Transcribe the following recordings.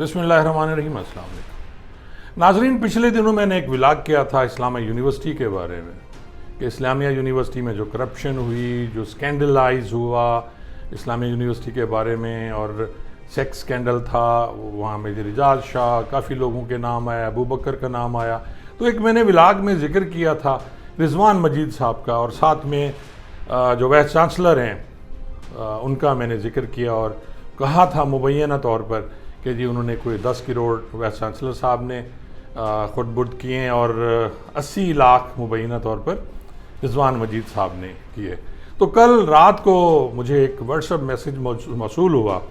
बिस्मिल्लाहिर्रहमानिर्रहीम। अस्सलाम वालेकुम नाजरीन, पिछले दिनों मैंने एक व्लॉग किया था इस्लामिया यूनिवर्सिटी के बारे में कि इस्लामिया यूनिवर्सिटी में जो करप्शन हुई, जो स्कैंडलाइज हुआ इस्लामिया यूनिवर्सिटी के बारे में, और सेक्स स्कैंडल था वहाँ में, रिजाल शाह, काफ़ी लोगों के नाम आया, अबू बकर का नाम आया। तो एक मैंने व्लॉग में जिक्र किया था रिजवान मजीद साहब का, और साथ में जो वाइस चांसलर हैं उनका मैंने जिक्र किया और कहा था मुबैना तौर पर कि जी उन्होंने कोई 10 करोड़ वाइस चांसलर साहब ने खुद बुर्द किए और 80 लाख मुबैना तौर पर रिजवान मजीद साहब ने किए। तो कल रात को मुझे एक व्हाट्सएप मैसेज मौसूल हुआ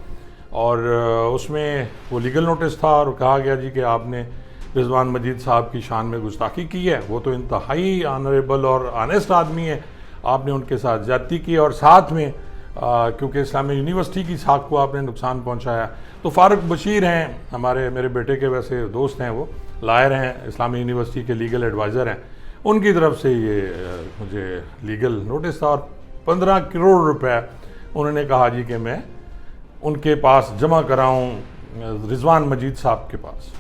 और उसमें वो लीगल नोटिस था और कहा गया जी कि आपने रिजवान मजीद साहब की शान में गुस्ताखी की है। वो तो इंतहाई ऑनरेबल और ऑनेस्ट आदमी है, आपने उनके साथ ज्यादती की और साथ में क्योंकि इस्लामिया यूनिवर्सिटी की साख को आपने नुकसान पहुंचाया। तो फारूक बशीर हैं हमारे, मेरे बेटे के वैसे दोस्त हैं, वो लायर हैं, इस्लामिया यूनिवर्सिटी के लीगल एडवाइज़र हैं, उनकी तरफ से ये मुझे लीगल नोटिस था और 15 करोड़ रुपए उन्होंने कहा जी कि मैं उनके पास जमा कराऊं रिजवान मजीद साहब के पास।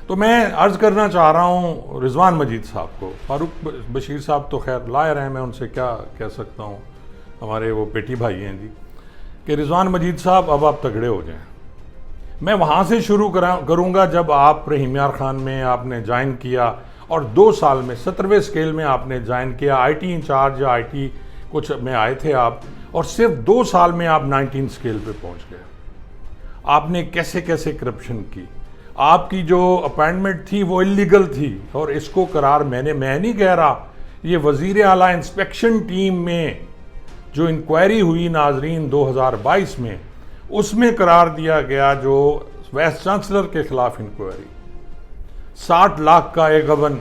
तो मैं अर्ज़ करना चाह रहा हूं रिजवान मजीद साहब को, फारूक बशीर साहब तो खैर लायर हैं, मैं उनसे क्या कह सकता हूं, हमारे वो बेटी भाई हैं जी, कि रिजवान मजीद साहब अब आप तगड़े हो जाएं। मैं वहाँ से शुरू करूँगा जब आप रहीम यार खान में आपने ज्वाइन किया और 2 साल में 17वें स्केल में आपने ज्वाइन किया, आईटी इंचार्ज या आईटी कुछ में आए थे आप, और सिर्फ 2 साल में आप 19 स्केल पे पहुँच गए। आपने कैसे कैसे करप्शन की, आपकी जो अपॉइंटमेंट थी वो इलीगल थी और इसको करार मैं नहीं कह रहा, ये वज़ीर आला इंस्पेक्शन टीम में जो इंक्वायरी हुई नाजरीन 2022 में, उसमें करार दिया गया जो वाइस चांसलर के खिलाफ इंक्वायरी। 60 लाख का एक गबन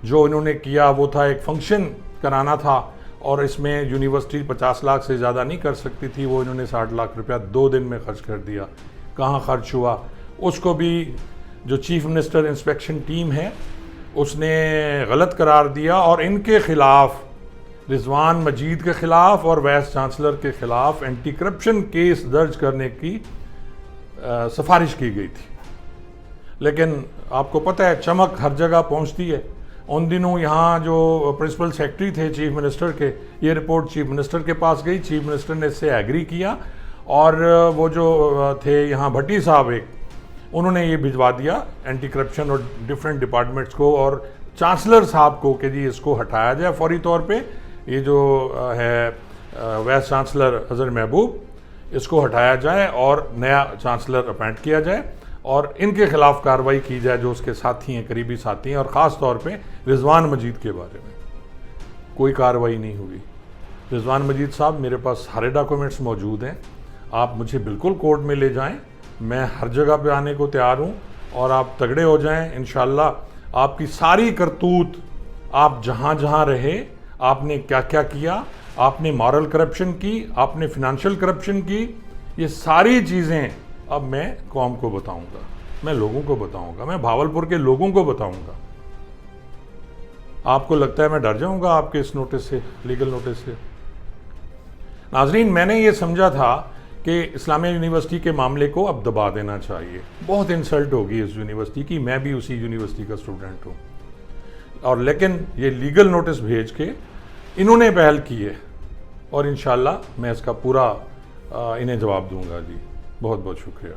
जो इन्होंने किया वो था, एक फंक्शन कराना था और इसमें यूनिवर्सिटी 50 लाख से ज़्यादा नहीं कर सकती थी, वो इन्होंने 60 लाख रुपया 2 दिन में खर्च कर दिया। कहाँ खर्च हुआ उसको भी जो चीफ मिनिस्टर इंस्पेक्शन टीम है उसने गलत करार दिया और इनके खिलाफ, रिजवान मजीद के खिलाफ और वाइस चांसलर के खिलाफ एंटी करप्शन केस दर्ज करने की सिफारिश की गई थी। लेकिन आपको पता है चमक हर जगह पहुंचती है। उन दिनों यहाँ जो प्रिंसिपल सेक्रेटरी थे चीफ मिनिस्टर के, ये रिपोर्ट चीफ मिनिस्टर के पास गई, चीफ मिनिस्टर ने इससे एग्री किया और वो जो थे यहाँ भट्टी साहब एक, उन्होंने ये भिजवा दिया एंटी करप्शन और डिफरेंट डिपार्टमेंट्स को और चांसलर साहब को कि जी इसको हटाया जाए फौरी तौर पे। ये जो है वाइस चांसलर अजहर महबूब, इसको हटाया जाए और नया चांसलर अपॉइंट किया जाए और इनके खिलाफ कार्रवाई की जाए जो उसके साथी हैं, करीबी साथी हैं, और ख़ास तौर पे रिजवान मजीद के बारे में कोई कार्रवाई नहीं हुई। रिजवान मजीद साहब, मेरे पास सारे डॉक्यूमेंट्स मौजूद हैं, आप मुझे बिल्कुल कोर्ट में ले जाएं, मैं हर जगह पे आने को तैयार हूँ और आप तगड़े हो जाएं इंशाल्लाह। आपकी सारी करतूत, आप जहाँ जहाँ रहे, आपने क्या क्या किया, आपने मॉरल करप्शन की, आपने फिनेंशियल करप्शन की, ये सारी चीज़ें अब मैं कौम को बताऊंगा, मैं लोगों को बताऊंगा, मैं भावलपुर के लोगों को बताऊंगा। आपको लगता है मैं डर जाऊंगा आपके इस नोटिस से, लीगल नोटिस से? नाजरीन, मैंने ये समझा था कि इस्लामिया यूनिवर्सिटी के मामले को अब दबा देना चाहिए। बहुत इंसल्ट होगी इस यूनिवर्सिटी की, मैं भी उसी यूनिवर्सिटी का स्टूडेंट हूँ, और लेकिन ये लीगल नोटिस भेज के इन्होंने पहल की है और इंशाल्लाह मैं इसका पूरा इन्हें जवाब दूंगा जी। बहुत बहुत शुक्रिया।